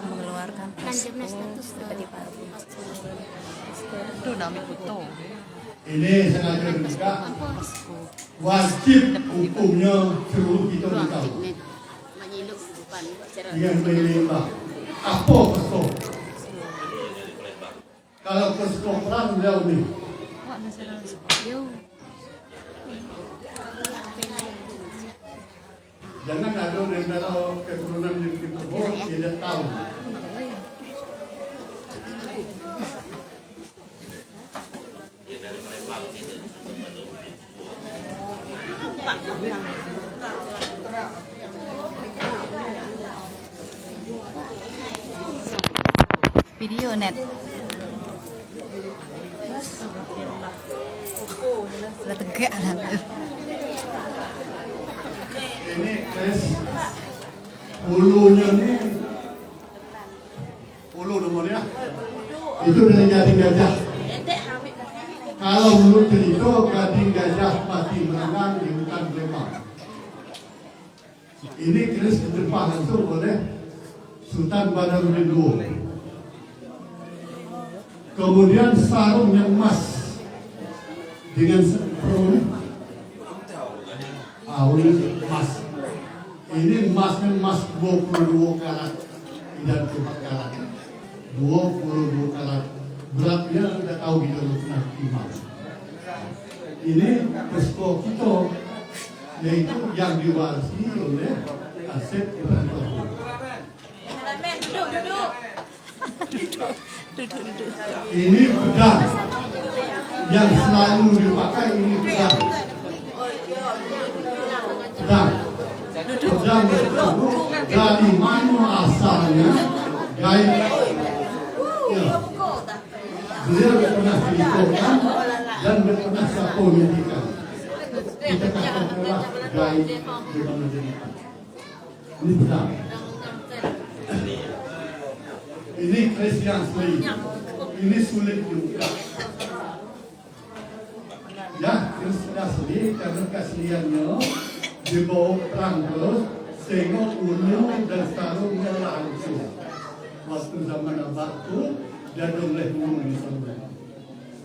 mengeluarkan tiba-tiba itu namanya foto. Ini sengaja juga wajib hukumnya seluruh kita tahu. Yang menembak apa pesko? Kalau pesko perang beliau ni. Jangan ada negara keturunan yang kita tidak tahu. Video net. Sudah tegak lah. Ini guys, ulunya ni, ulu nomornya, itu dari gading gajah. Kalau menurut cerita gading gajah mati merenang di hutan Lembang. Ini keris diterpah langsung oleh Sultan Badarudin II. Kemudian sarung yang emas dengan emas. Ini emasnya emas 22 karat dan 4 karat. 22 karat. Beratnya sudah tahu kita pernah timah. Ini pesko kita, yaitu yang diwarisi oleh Asep Ibrahim. Ini pedang yang selalu dipakai, ini pedang. Pedang tersebut dari mana asalnya? Gaib. Ya. Beliau pernah dilakukan dan pernah sapolitikan. Kita katakanlah gaib di mana jadi. Ini pedang. Ini Christian Slave. Ini sulit juga. Ya, Christian Slave karena kasihannya dibawa perang terus, tengok unyu dan sarungnya langsung. Waktu zaman abad itu, jatuh oleh bunuh di sana.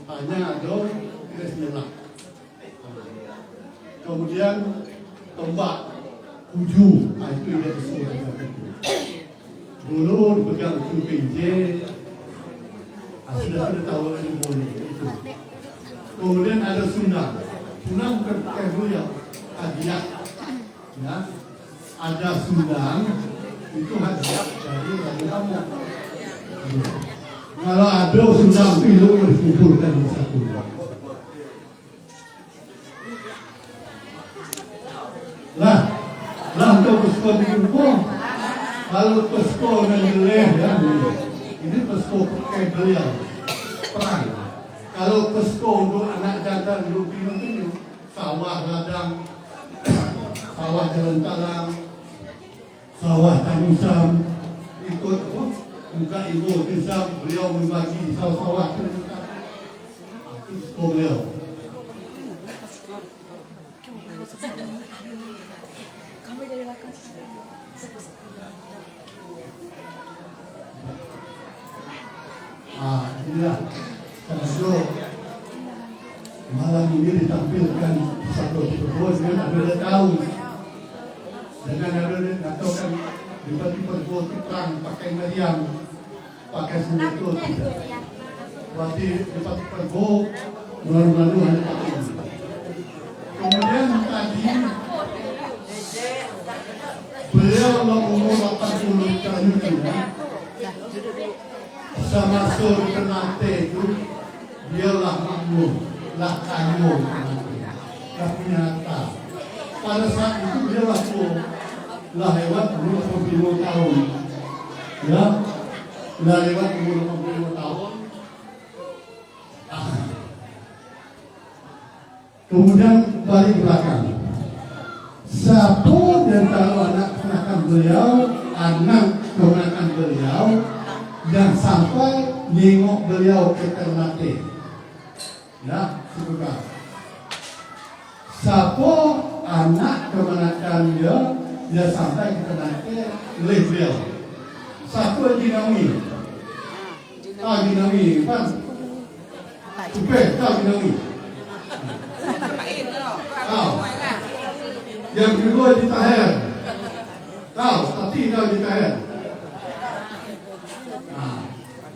Hanya ada Christian. Kemudian tombak tujuh, itu yang disebut. Dulu pegang PJ, sudah tahu lagi boleh itu. Kemudian ada Sundang, Sundang bukan pakai beliau, hadiah, ya. Ada Sundang, itu hadiah dari Raja Kamu. Kalau ada Sundang itu harus dikumpulkan di satu. Lah untuk pesko dikumpul. Kalau pesko dan geleh ya, ini pesko pakai beliau perang. Kalau pesko untuk anak jantan dulu pintu sawah ladang, sawah jalan talang, sawah tanusam, ikut buka ibu kisah beliau membagi sawah-sawah itu pesko beliau. Inilah termasuk malam ini ditampilkan satu perempuan dengan ada tahu dengan ada atau kan tiba-tiba perang pakai meriam pakai senjata tidak. Berarti tiba-tiba malu-malu hanya pakai ini. Kemudian tadi beliau umur 80 tahun sama Sur Ternate itu dialah makmum, lah kayu, lah nyata. Pada saat itu dia waktu lah lewat umur 65 tahun, ya, lah lewat umur 65 tahun. Kemudian balik belakang. Siapa dan kalau anak keponakan beliau, anak keponakan beliau yang sampai nengok beliau ke Ternate, ya, sudah. Siapa anak keponakan dia dia sampai kita nanti oleh beliau. Satu Haji Nawi. Haji Nawi kan? Supaya Haji Nawi. Yang kedua Haji Tahir. Tahu, tapi Haji Tahir.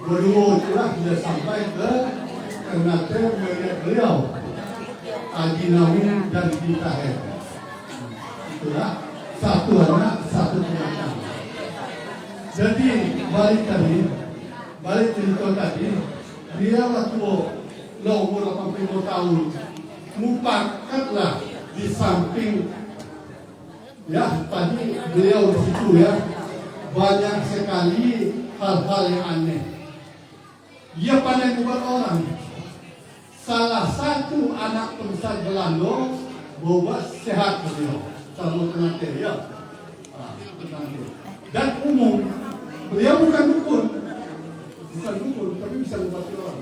Berdua itulah dia sampai ke Ternate melihat beliau Haji Nawi dan Haji Tahir. Itulah satu anak, satu anak. Jadi balik cerita tadi, dia waktu umur 80 tahun, mupakatlah di samping, ya tadi beliau di situ ya, banyak sekali hal-hal yang aneh. Dia pandai membuat orang. Salah satu anak perusahaan Belanda buat sehat beliau, sama Ternate ya. Dan umum, beliau bukan dukun, tapi bisa mengobati orang.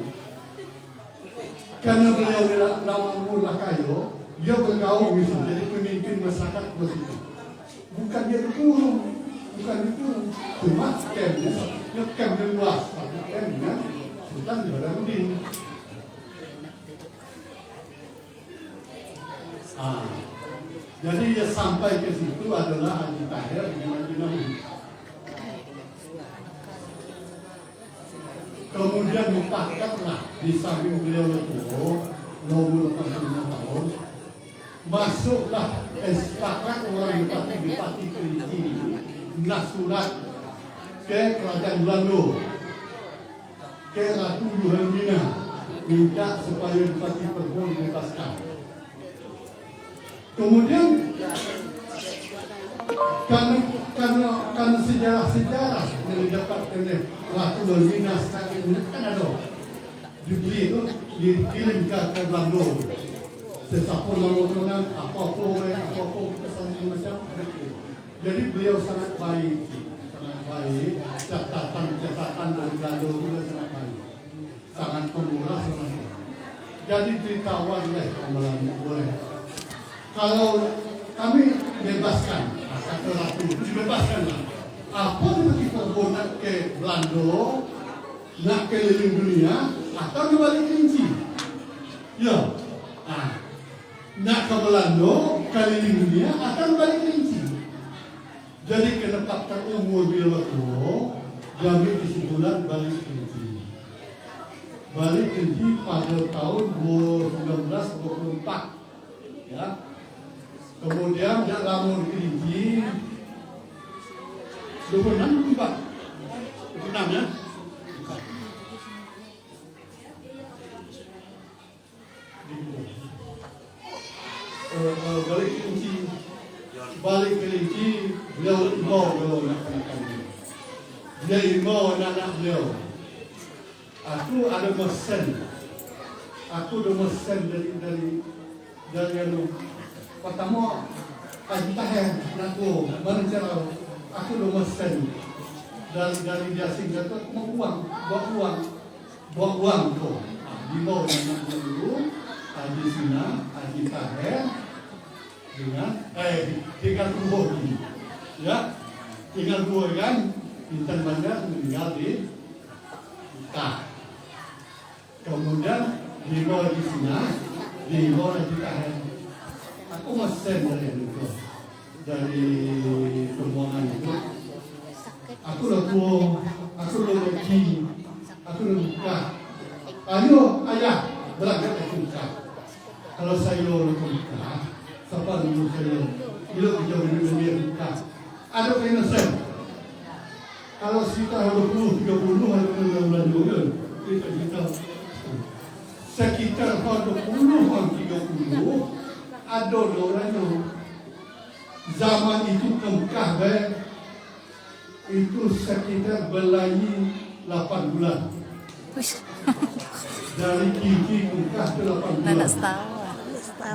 Karena beliau dalam umur kayo, dia bergaul misalnya, jadi pemimpin masyarakat begitu. Bukan dia dukun, cuma camp luas, tapi campnya Sultan di Badarudin. Jadi dia sampai ke situ adalah Haji Tahir dengan Haji Nawi. Kemudian mupakatlah di samping beliau itu, nomor 85 tahun, masuklah sepakat orang Bupati Kerinci nak surat ke kerajaan Belanda, ke Ratu Wilhelmina, minta supaya Bupati Perbon dibebaskan. Kemudian karena sejarah yang didapatkan oleh Ratu Wilhelmina sekarang ini kan ada dibeli itu dikirim ke Belanda. Sesiapa nama apa-apa kesan macam. Jadi beliau sangat baik, catatan dari Belanda juga sangat baik, sangat pemurah sangat. Jadi ceritakan boleh. Kalau kami bebaskan, kata Ratu, dibebaskanlah. Apa yang kita nak ke Belanda, nak keliling dunia, atau kembali ke Kerinci? Ya, nak ke Belanda, keliling dunia, atau kembali ke Kerinci? Jadi kenepatan umur dia waktu, jambi kesimpulan balik ke Kerinci. Balik ke Kerinci pada tahun 1924. Ya. Kemudian dia lamun Kerinci 26 ya. Balik Kerinci beliau anak beliau. Aku ada mesin dari pertama Haji Tahir aku berencana aku mesin dari dia singkat tu buat uang tu di bawah anak dulu Haji Sina, Haji Tahir dengan tinggal dua ini ya, tinggal dua kan Intan Bandar meninggal di Mekah. Kemudian di bawah Haji Sina, di bawah Haji Tahir. Aku mesen dari pembuangan itu. Aku udah gaji, aku udah buka. Ayo ayah berangkat ke Mekah. Kalau saya udah buka, siapa dulu saya? Bila jauh dari Mekah, ada penyelesaian. Kalau sekitar 20-30 ada bulan juga, kita sekitar 20-30. Ada orang tu zaman itu ke Mekah itu sekitar berlayu 8 bulan. Dari Kiki ke Mekah ke 8 bulan.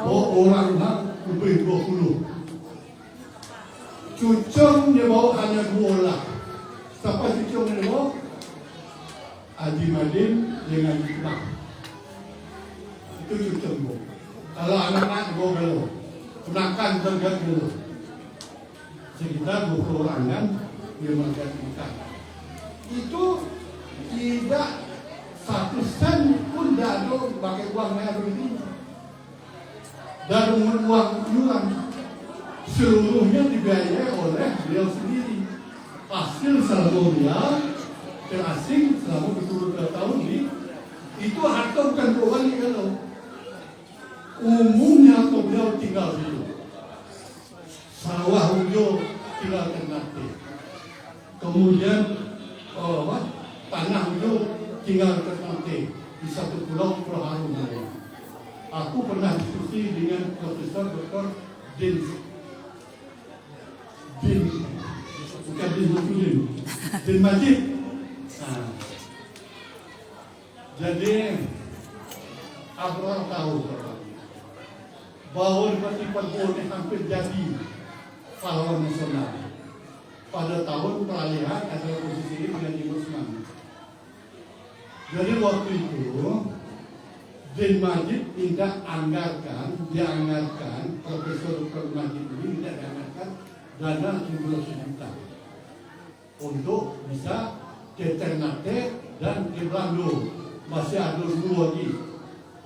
Orang lebih 20. Cucung dia bawa hanya 2 orang. Siapa cucung dia bawa? Haji Madin dengan Iqbal. Itu cucung dia. Kalau anak-anak gue belum, kenakan bergat dulu. sekitar 20 orangan yang menjadikan. Itu tidak 1 sen pun tidak ada pakai uang baru ini. Dan uang yuan seluruhnya dibiayai oleh beliau sendiri. Hasil saldonya terasing selama 22 tahun ini itu harta bukan keuangan kalau umumnya atau beliau tinggal di situ. Sawah hujung tinggal ternate. Kemudian tanah hujung tinggal ternate di satu pulau Harum. Aku pernah diskusi dengan Profesor Dr. Din Majid. Jadi Abraham tahu bahwa Bupati Padbo hampir jadi pahlawan nasional. Pada tahun peralihan adalah posisi ini menjadi Muslim. Jadi waktu itu Din Majid tidak dianggarkan Profesor Dr. Majid ini tidak dianggarkan dana 17 juta untuk bisa ke Ternate dan ke Belando. Masih ada dulu lagi.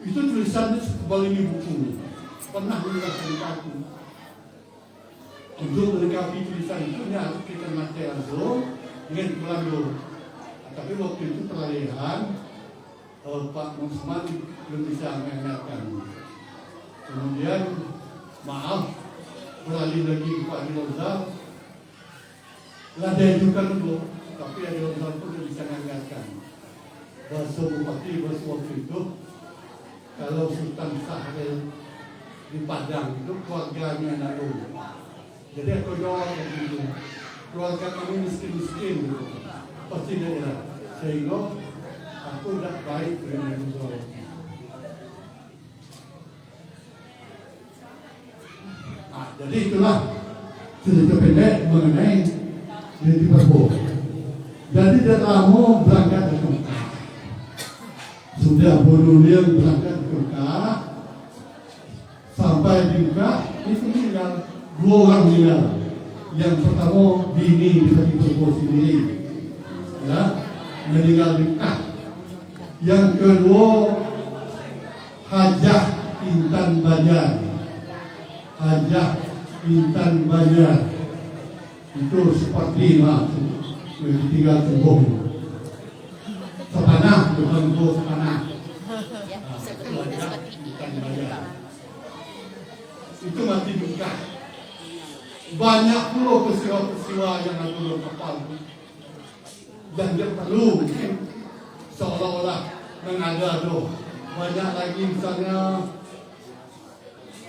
Itu tulisannya sebal ini buku. Pernah menjelaskan aku. Untuk melengkapi tulisan itu harus ke Ternate langsung dengan Belando. Tapi waktu itu peralihan Pak Musman belum bisa menganggarkan. Kemudian maaf beralih lagi ke Pak Dilozal. Lada juga dulu, tapi Dilozal pun tidak bisa menganggarkan. Bahasa Bupati waktu itu kalau Sultan Sahril di Padang itu keluarganya Nalu. Jadi aku jawab begitu. Keluarga kami miskin-miskin gitu. Pasti daerah. Sehingga aku tidak baik dengan Nalu. Jadi itulah cerita pendek mengenai Didi Padbo. Jadi dia lama berangkat ke Mekah. Sudah berunding berangkat ke Mekah. Sampai di Mekah itu tinggal 2 orang meninggal. Yang pertama bini Didi Padbo sendiri, ya, meninggal di Mekah. Yang kedua Hajah Intan Banjar. Hajah Intan Banjar itu seperti tinggal tubuh sepanah bukan tubuh sepanah. Itu mati duka. Banyak pula peristiwa-peristiwa yang ada dalam kapal dan dia perlu seolah-olah mengada-ada. Banyak lagi misalnya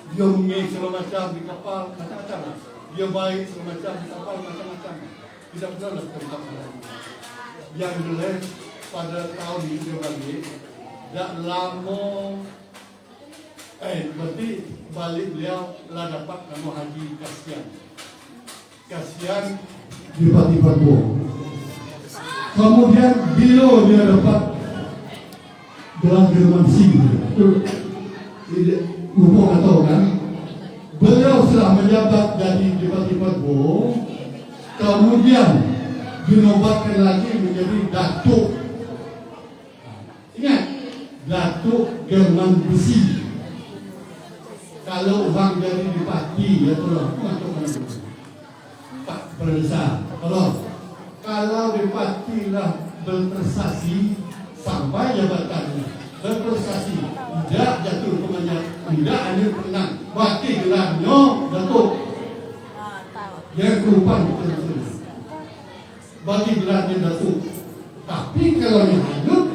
dia mengik segala macam di kapal, macam-macam. Dia baik segala macam di kapal, macam-macam. Tidak pernah lah tentang yang jelas pada tahun ini dia balik. Tak lama, berarti balik beliau lah dapat nama Haji Kasian. Kasian di Bupati Padbo. Kemudian bila dia dapat gelar Germansi, Lupa tahu kan, beliau setelah menjabat jadi Bupati Padbo, kemudian dinobatkan lagi menjadi Datuk. Ingat, Datuk German Besi. Kalau orang jadi Bupati, ya tolong masuk mana Pak Perdesa. Kalau Bupati lah berprestasi sampai jabatannya berprestasi, tidak jatuh kemanjat, tidak hanya menang, bagi gelarnya Datuk. Yang kerupan betul-betul bagi gelarnya Datuk. Tapi kalau yang hanyut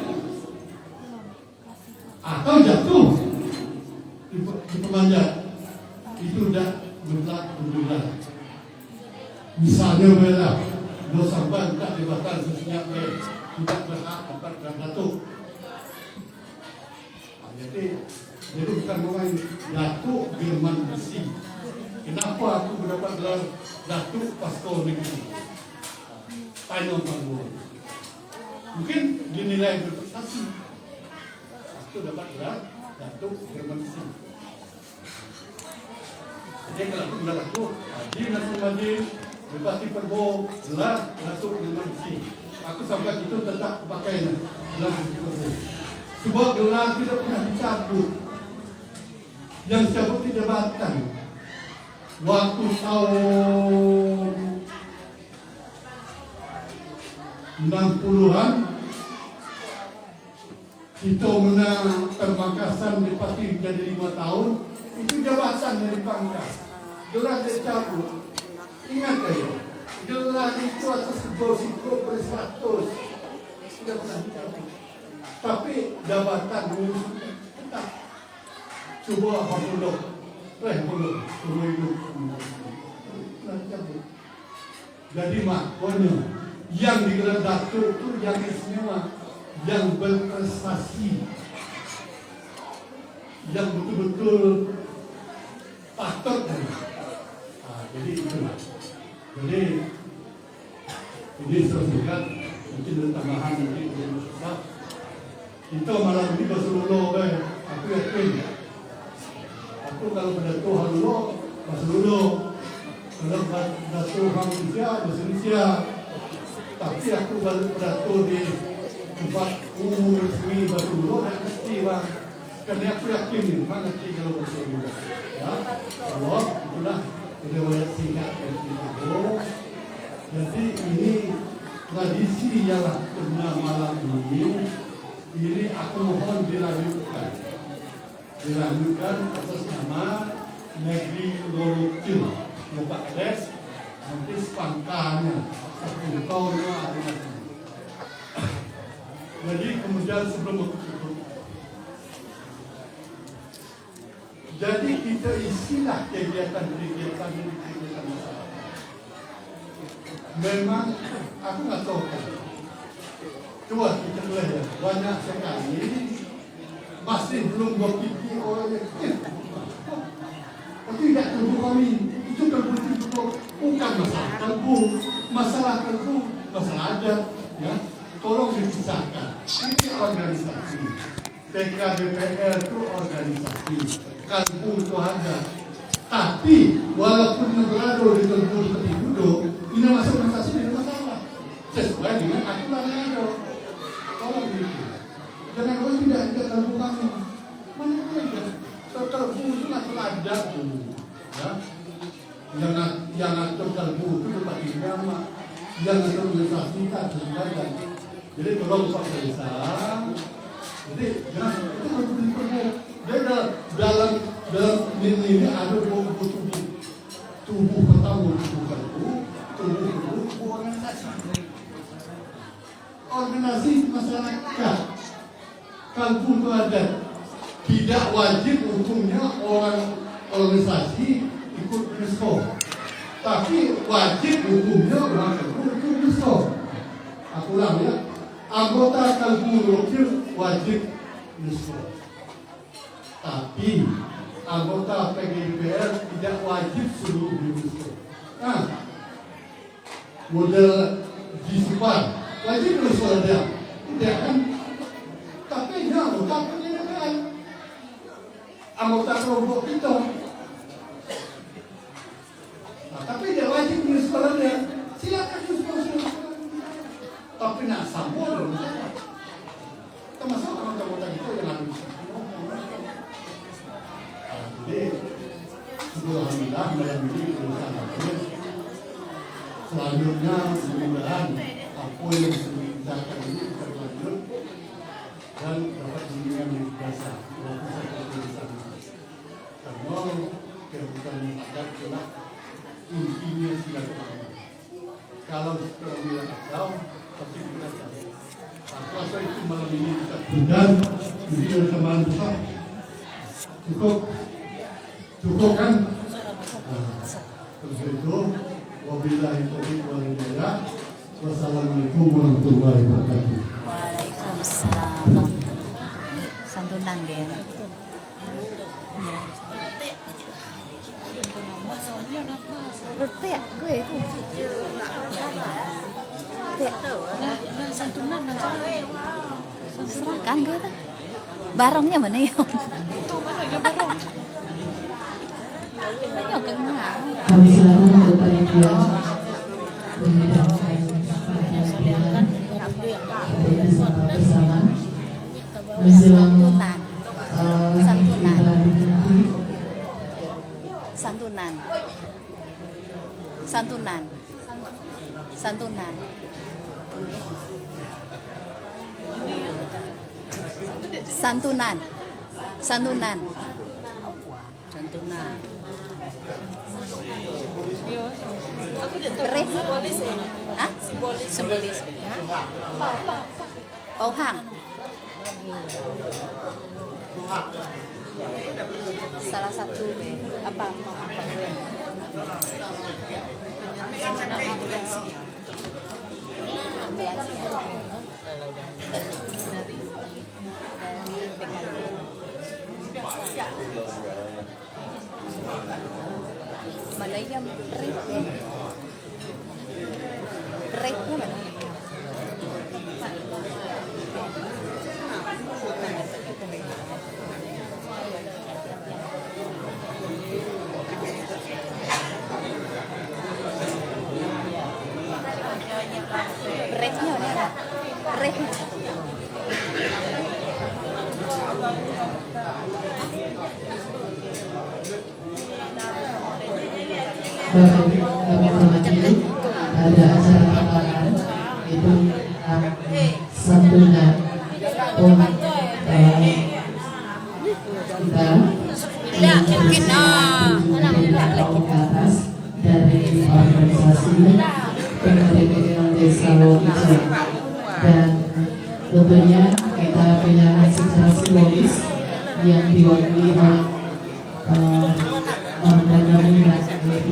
atau jatuh di pemanjat, itu tidak bergelar. Misalnya bela dosa bantak jabatan sesiap tidak berhak dapat gelar Datuk. Jadi bukan main Datuk German Besi. Kenapa aku mendapat gelar Datuk Pastor Negeri? Tanya Padbo. Mungkin dinilai berprestasi. Aku dapat gelar Datuk German Besi. Jadi kalau aku gelar aku Haji Nasir Majid, Lepas itu perbo gelar masuk dengan isi. Aku sampai itu tetap pakainya gelar perbo. Sebab gelar tidak pernah dicabut. Yang cabut di jabatan. Waktu tahun 60-an kita menang Pemangkasan dipati jadi 5 tahun. Itu jabatan dari pangkat. Gelar dicabut. Ingat ya, gelar itu atas resiko berseratus tidak pernah dicabut. Tapi jabatan tetap. Coba apa belum? Belum. Semua itu pernah dicabut. Jadi makanya yang digelar datuk itu yang istimewa, yang berprestasi, yang betul-betul patut. Jadi itulah. Jadi ini selesaikan mungkin ada tambahan nanti untuk susah. Kita malam ini Rasulullah aku yakin. Aku kalau berdato Rasulullah, Rasulullah kalau berdato Indonesia, bahasa Indonesia. Tapi aku baru berdato di tempat umum resmi Rasulullah dan mesti bang. Karena aku yakin mana sih kalau Rasulullah. Ya, Allah itulah. Riwayat singkat dari itu. Jadi ini tradisi yang pernah malam ini aku mohon dilanjutkan atas nama Negeri Lorokil Bapak Edes nanti sepangkanya 10 tahunnya ada. Jadi kemudian sebelum aku tutup, jadi kita isilah kegiatan masyarakat. Memang aku nggak tahu kan. Coba kita lihat ya, banyak sekali masih belum berpikir orang yang tidak terbuka kami itu terbuka bukan masalah kalbu, masalah adat ya. Tolong dipisahkan. Ini organisasi. TKBPR itu organisasi. Kalbu itu ada. Tapi walaupun berada di kalbu seperti itu, ini masuk organisasi tidak masalah. Sesuai dengan aturan yang ada. Tolong gitu. Jangan kau tidak kalbu kami. Mana ada? Kalbu itu masalah adat dulu. Ya. Yang atur kalbu itu tempat agama. Yang atur organisasi tak sesuai. Jadi tolong Pak Desa. Jadi jangan itu harus diperlukan. Dia dalam ini ada tubuh pertama tubuh organisasi masyarakat. Kalbu itu ada. Tidak wajib hukumnya orang organisasi ikut UNESCO. Tapi wajib hukumnya orang kalbu ikut UNESCO. Aku ulang ya. Anggota kalbu lokal wajib UNESCO. Tapi anggota PGBR tidak wajib seluruh UNESCO. Nah, model G10 wajib UNESCO ada. Tidak kan? Tapi ya, anggota PGBR anggota kelompok kita. Nah, tapi dia wajib UNESCO ada. Silakan UNESCO. Tapi nak sambung dong. Termasuk anggota itu yang harus. Jadi, alhamdulillah malam ini bersama terus. Selanjutnya mudah-mudahan apa yang dikerjakan ini bisa berlanjut dan dapat dunia yang biasa. Karena kebutuhan adat adalah intinya silaturahmi. Kalau silaturahmi kacau, pasti kita cari. Kuasa itu malam ini kita berikan video teman besar. Cukup kan? Terus itu, wabillahi taufiq wal hidayah. Wassalamualaikum warahmatullahi wabarakatuh. Waalaikumsalam. Santunan din. Bertiak gue itu. Santunan serahkan gitu. Barangnya mana ya? Kami silakan untuk panitia bersama menjelang Santunan. Santunan. Santunan. Santunan. Santunan. Santunan. Santunan. Beres. Hah? Simbolis. Pauhang. Salah satu apa? Mana yang rate-nya mana? Rate-nya mana? Rate-nya. ada acara tambahan itu santunan kita ke atas dari organisasi PKDPL Desa Wonorejo, dan tentunya kita penyerahan secara simbolis yang diwakili oleh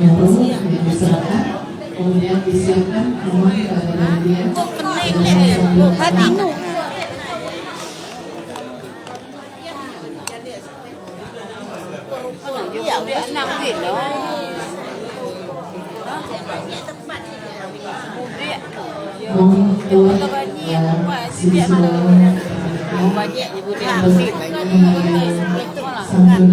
yang diserahkan, kemudian disiapkan mohon kepada dia santunan